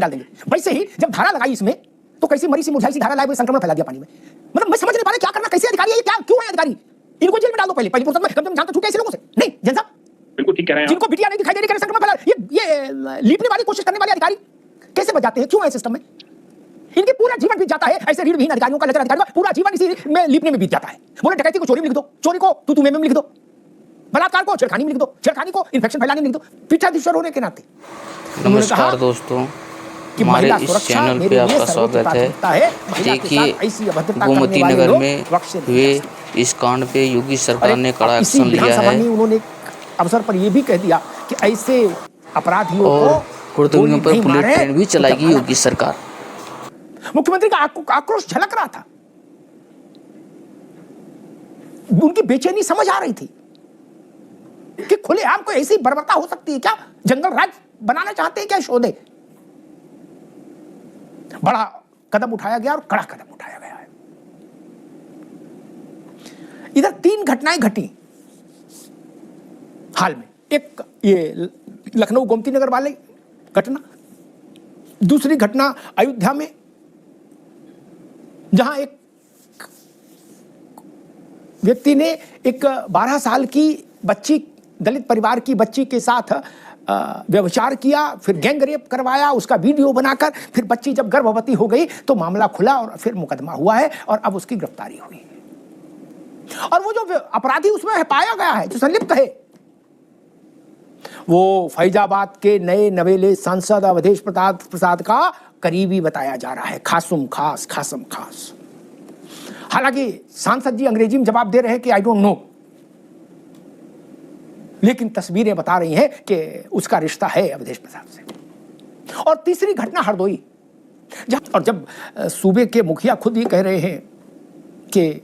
डाल देंगे। वैसे ही जब धारा लगाई इसमें तो कैसी मरी सी मुरझाई सी धारा लाई, संक्रमण फैला दिया पानी में। मतलब मैं समझ नहीं पा रहा क्या करना, कैसे अधिकारी है, क्या क्यों है अधिकारी, इनको जेल में डाल दो पहले फुर्सत में, कम से कम जान तो छूटे ऐसे लोगों से। नहीं जैन साहब बिल्कुल ठीक कह रहे हैं, जिनको बिटिया नहीं दिखाई दे रही, संक्रमण फैला, ये लीपने वाली कोशिश करने वाले अधिकारी कैसे बच जाते हैं, क्यों है सिस्टम में? इनके पूरा जीवन बीत जाता है ऐसे रीढ़विहीन अधिकारियों का, लचर अधिकारियों का पूरा जीवन इसी में लीपने में बीत जाता है। बोले डकैती को चोरी में लिख दो, चोरी को तू में लिख दो, बलात्कार को छेड़खानी में लिख दो, छेड़खानी को इन्फेक्शन फैलाने में लिख दो। पीठाधीश्वर होने के नाते नमस्कार दोस्तों, हमारे इस चैनल पे आपका स्वागत है। देखिए, गोमती नगर में हुए इस कांड पे योगी सरकार ने कड़ा एक्शन लिया है। उन्होंने अवसर पर यह भी कह दिया कि ऐसे अपराधियों और कुर्तुमियों पर बुलेट ट्रेन भी चलाएगी योगी सरकार। मुख्यमंत्री का आक्रोश झलक रहा था, उनकी बेचैनी समझ आ रही थी कि खुलेआम कोई ऐसी बर्बरता हो सकती है क्या? जंगल राज बनाना चाहते हैं क्या शोधे? बड़ा कदम उठाया गया और कड़ा कदम उठाया गया है। इधर 3 घटनाएं घटी हाल में। एक ये लखनऊ गोमती नगर वाले घटना, दूसरी घटना अयोध्या में जहां एक व्यक्ति ने एक 12 साल की बच्ची, दलित परिवार की बच्ची के साथ व्यभिचार किया, फिर गैंग रेप करवाया, उसका वीडियो बनाकर, फिर बच्ची जब गर्भवती हो गई तो मामला खुला और फिर मुकदमा हुआ है और अब उसकी गिरफ्तारी हुई। और वो जो अपराधी उसमें पाया गया है, जो संलिप्त है, वो फैजाबाद के नए नवेले सांसद अवधेश प्रसाद का करीबी बताया जा रहा है, खासम खास। हालांकि सांसद जी अंग्रेजी में जवाब दे रहे हैं कि आई डोंट नो, लेकिन तस्वीरें बता रही हैं कि उसका रिश्ता है अवधेश प्रसाद से। और तीसरी घटना हरदोई, और जब सूबे के मुखिया खुद ही कह रहे हैं कि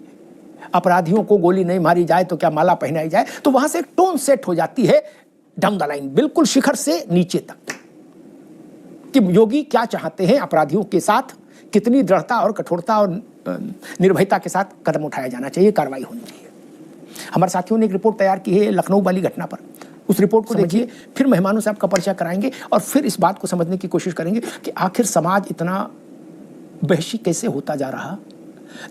अपराधियों को गोली नहीं मारी जाए तो क्या माला पहनाई जाए, तो वहां से एक टोन सेट हो जाती है डाउन द लाइन, बिल्कुल शिखर से नीचे तक, कि योगी क्या चाहते हैं अपराधियों के साथ, कितनी दृढ़ता और कठोरता और निर्भयता के साथ कदम उठाया जाना चाहिए, कार्रवाई होनी चाहिए। हमारे साथियों ने एक रिपोर्ट तैयार की है लखनऊ वाली घटना पर, उस रिपोर्ट को देखिए, फिर मेहमानों से आपका परिचय कराएंगे और फिर इस बात को समझने की कोशिश करेंगे कि आखिर समाज इतना वहशी कैसे होता जा रहा।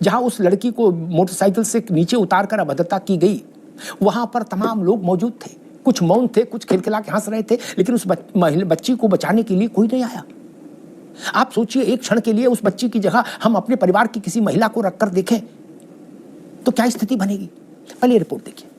जहां उस लड़की को मोटरसाइकिल से नीचे उतार कर अभद्रता की गई, वहां पर तमाम लोग मौजूद थे, कुछ मौन थे, कुछ खिलखिला के हंस रहे थे, लेकिन उस बच्ची को बचाने के लिए कोई नहीं आया। आप सोचिए, एक क्षण के लिए उस बच्ची की जगह हम अपने परिवार की किसी महिला को रखकर देखें तो क्या स्थिति बनेगी। पहले रिपोर्ट देखिए।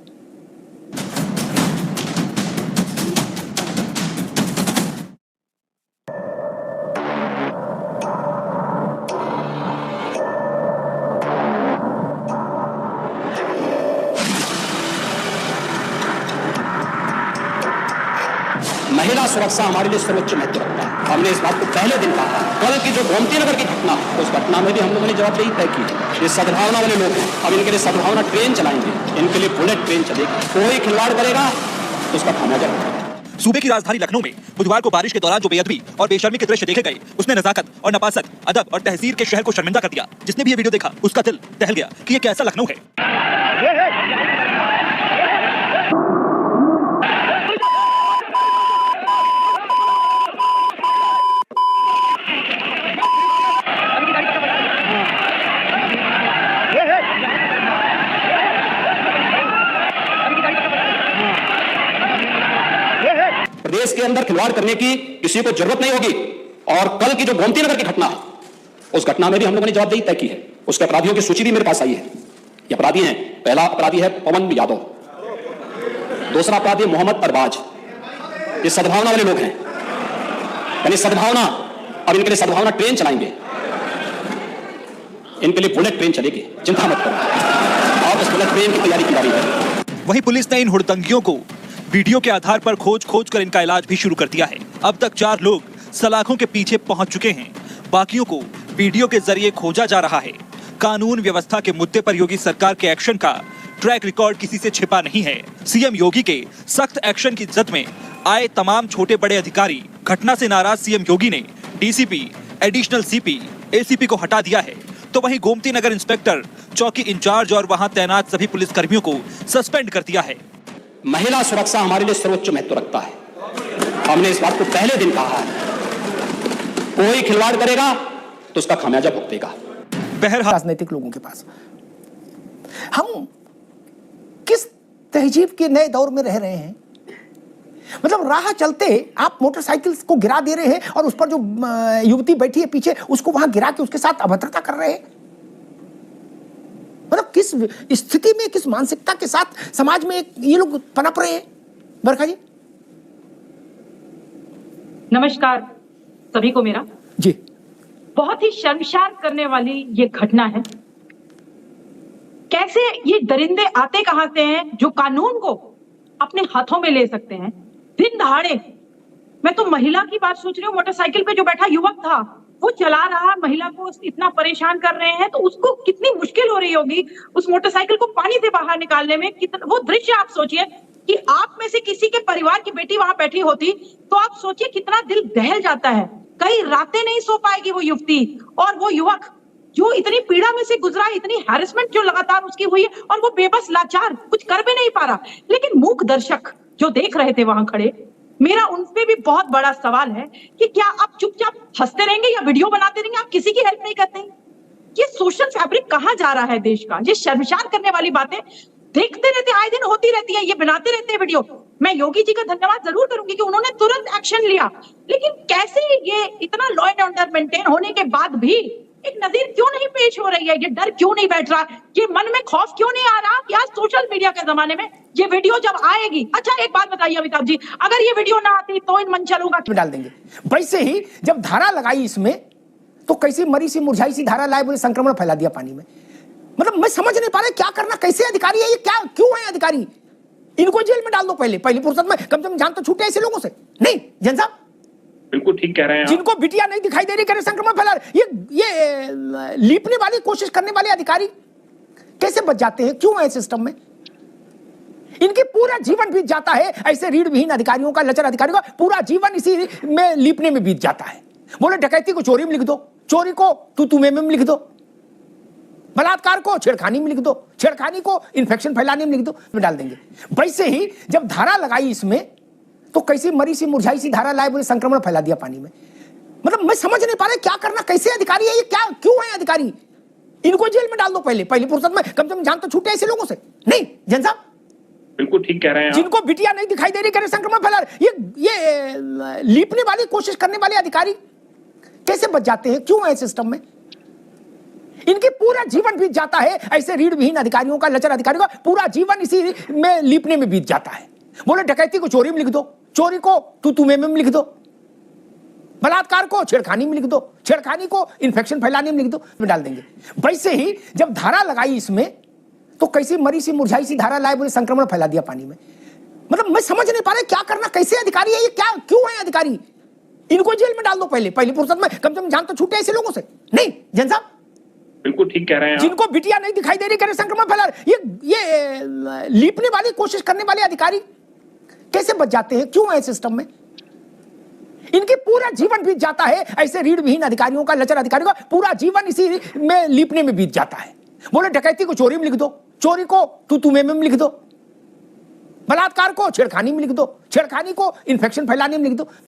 महिला सुरक्षा हमारे लिए सर्वोच्च महत्व रखता है। हमने इस बात को पहले दिन कहा। कल की जो गोमती नगर की घटना, उस घटना में भी हम लोगों ने जवाबदेही तय की। ये सद्भावना वाले लोग हैं, अब इनके लिए सद्भावना ट्रेन चलाएंगे, इनके लिए बुलेट ट्रेन चलेगी। कोई खिलवाड़ करेगा तो उसका खामियाजा होगा। सूबे की राजधानी लखनऊ में बुधवार को बारिश के दौरान जो बेअदबी और बेशर्मी के दृश्य देखे गए, उसने नजाकत और नपासत, अदब और तहजीर के शहर को शर्मिंदा कर दिया। जिसने भी ये वीडियो देखा उसका दिल दहल गया कि ये कैसा लखनऊ है। प्रदेश के अंदर खिलवाड़ करने की किसी को जरूरत नहीं होगी। और कल की जो गोमती नगर की घटना, उस घटना में भी हम लोगों ने जवाबदेही तय की है। उसके अपराधियों की सूची भी मेरे पास आई है। ये अपराधी हैं, पहला अपराधी है पवन यादव, दूसरा अपराधी मोहम्मद अरबाज। ये सद्भावना वाले लोग हैं, यानी सद्भावना, अब इनके लिए सद्भावना ट्रेन चलाएंगे, इनके लिए बुलेट ट्रेन चलेगी, चिंता मत करो। और इस बुलेट ट्रेन की तैयारी की जा रही है। वहीं पुलिस ने इन हुड़दंगियों को वीडियो के आधार पर खोज कर इनका इलाज भी शुरू कर दिया है। अब तक 4 लोग सलाखों के पीछे पहुंच चुके हैं, बाकियों को वीडियो के जरिए खोजा जा रहा है। कानून व्यवस्था के मुद्दे पर योगी सरकार के एक्शन का ट्रैक रिकॉर्ड किसी से छिपा नहीं है। सीएम योगी के सख्त एक्शन की जद में आए तमाम छोटे बड़े अधिकारी, घटना से नाराज सीएम योगी ने डीसीपी, एडिशनल सीपी, एसीपी को हटा दिया है। तो वहीं गोमती नगर इंस्पेक्टर, चौकी इंचार्ज और वहां तैनात सभी पुलिस कर्मियों को सस्पेंड कर दिया है। महिला सुरक्षा हमारे लिए सर्वोच्च महत्व रखता है। हमने इस बात को पहले दिन कहा है। कोई खिलवाड़ करेगा तो उसका खामियाजा भुगतेगा। बहरहाल राजनीतिक लोगों के पास हम किस तहजीब के नए दौर में रह रहे हैं। मतलब राह चलते आप मोटरसाइकिल को गिरा दे रहे हैं और उस पर जो युवती बैठी है पीछे उसको वहां गिरा के उसके साथ अभद्रता कर रहे हैं। मतलब किस स्थिति में, किस मानसिकता के साथ समाज में ये लोग पनप रहे हैं। बरखा जी नमस्कार सभी को मेरा जी। बहुत ही शर्मसार करने वाली ये घटना है। कैसे ये दरिंदे आते कहां से हैं जो कानून को अपने हाथों में ले सकते हैं। दिन दहाड़े, मैं तो महिला की बात सोच रही हूँ, मोटरसाइकिल पे जो बैठा युवक था वो चला रहा, महिला को इतना परेशान कर रहे हैं तो उसको कितनी मुश्किल हो रही होगी उस मोटरसाइकिल को पानी से बाहर निकालने में। वो दृश्य आप सोचिए कि आप में से किसी के परिवार की बेटी वहां बैठी होती तो आप सोचिए कितना दिल दहल जाता है। कई रातें नहीं सो पाएगी वो युवती और वो युवक जो इतनी पीड़ा में से गुजरा, इतनी हैरेसमेंट जो लगातार उसकी हुई है और वो बेबस लाचार कुछ कर भी नहीं पा रहा। लेकिन मूक दर्शक जो देख रहे थे वहां खड़े, मेरा उनपे भी बहुत बड़ा सवाल है कि क्या आप चुपचाप हंसते रहेंगे या वीडियो बनाते रहेंगे, आप किसी की हेल्प नहीं करते हैं। ये सोशल फैब्रिक कहां जा रहा है देश का। ये शर्मसार करने वाली बातें देखते रहते, आए दिन होती रहती है, ये बनाते रहते हैं वीडियो। मैं योगी जी का धन्यवाद जरूर करूंगी कि उन्होंने तुरंत एक्शन लिया, लेकिन कैसे ये इतना लॉ एंड ऑर्डर मेंटेन होने के बाद भी एक नजीर क्यों नहीं पेश हो रही है, ये डर क्यों नहीं बैठ रहा, ये मन में खौफ क्यों नहीं आ रहा कि आज सोशल मीडिया के जमाने में ये वीडियो जब आएगी। अच्छा एक बात बताइए अमिताभ जी, अगर ये वीडियो ना आती तो इन मंचलों का डाल देंगे। वैसे ही जब धारा लगाई इसमें तो कैसी मरी सी मुरझाई सी धारा लाए, बोले संक्रमण फैला दिया पानी में। मतलब मैं समझ नहीं पा रहा क्या करना, कैसे अधिकारी है ये, क्या क्यों है अधिकारी। इनको जेल में डाल दो पहली फुर्सत में, कम से कम जान तो छूटे ऐसे लोगों से। नहीं जैन साहब बिल्कुल ठीक कह रहे हैं। जिनको बिटिया नहीं दिखाई दे रही, करे संक्रमण फैला रहे, ये लीपने वाली कोशिश करने वाले अधिकारी कैसे बच जाते हैं, क्यों है सिस्टम में। इनके पूरा जीवन बीत जाता है ऐसे रीढ़ विहीन अधिकारियों का, लचर अधिकारियों का पूरा जीवन इसी में लीपने में बीत जाता है। बोले डकैती को चोरी में लिख दो, चोरी को तू में लिख दो, बलात्कार को छेड़खानी में लिख दो, छेड़खानी को इन्फेक्शन फैलाने में लिख दो, डाल देंगे। वैसे ही जब धारा लगाई इसमें तो कैसी मरी सी मुरझाई सी धारा लाए, बोले संक्रमण फैला दिया पानी में। मतलब मैं समझ नहीं पा रहा क्या करना, कैसे अधिकारी है ये, क्या क्यों है अधिकारी। इनको जेल में डाल दो पहली फुर्सत में, कम से कम जान तो छूटे ऐसे लोगों से। नहीं जैन साहब बिल्कुल ठीक कह रहे हैं। जिनको बिटिया नहीं दिखाई दे रही, करे संक्रमण फैला रहे, ये लीपने वाली कोशिश करने वाले अधिकारी कैसे बच जाते हैं, क्यों है सिस्टम में। इनके पूरा जीवन बीत जाता है ऐसे रीढ़ विहीन अधिकारियों का, लचर अधिकारियों का पूरा जीवन इसी में लीपने में बीत जाता है। बोले डकैती को चोरी में लिख दो, चोरी को तू में लिख दो, बलात्कार को छेड़खानी में लिख दो, छेड़खानी को इन्फेक्शन फैलाने में लिख दो, डाल देंगे। वैसे ही जब धारा लगाई इसमें तो कैसी मरी सी मुरझाई सी धारा लाए, बोले संक्रमण फैला दिया पानी में। मतलब मैं समझ नहीं पा रहा क्या करना, कैसे अधिकारी है ये, क्या क्यों है अधिकारी। इनको जेल में डाल दो पहली फुर्सत में, कम से कम जान तो छूटे ऐसे लोगों से। नहीं जैन साहब बिल्कुल ठीक कह रहे हैं। जिनको बिटिया नहीं दिखाई दे रही, करे संक्रमण फैला रहे, ये लीपने वाली कोशिश करने वाले अधिकारी कैसे बच जाते हैं, क्यों है सिस्टम में। इनके पूरा जीवन बीत जाता है ऐसे रीढ़ विहीन अधिकारियों का, लचर अधिकारियों का पूरा जीवन इसी में लीपने में बीत जाता है। बोले डकैती को चोरी में लिख दो, चोरी को तू में लिख दो, बलात्कार को छेड़खानी में लिख दो, छेड़खानी को इन्फेक्शन फैलाने में लिख दो,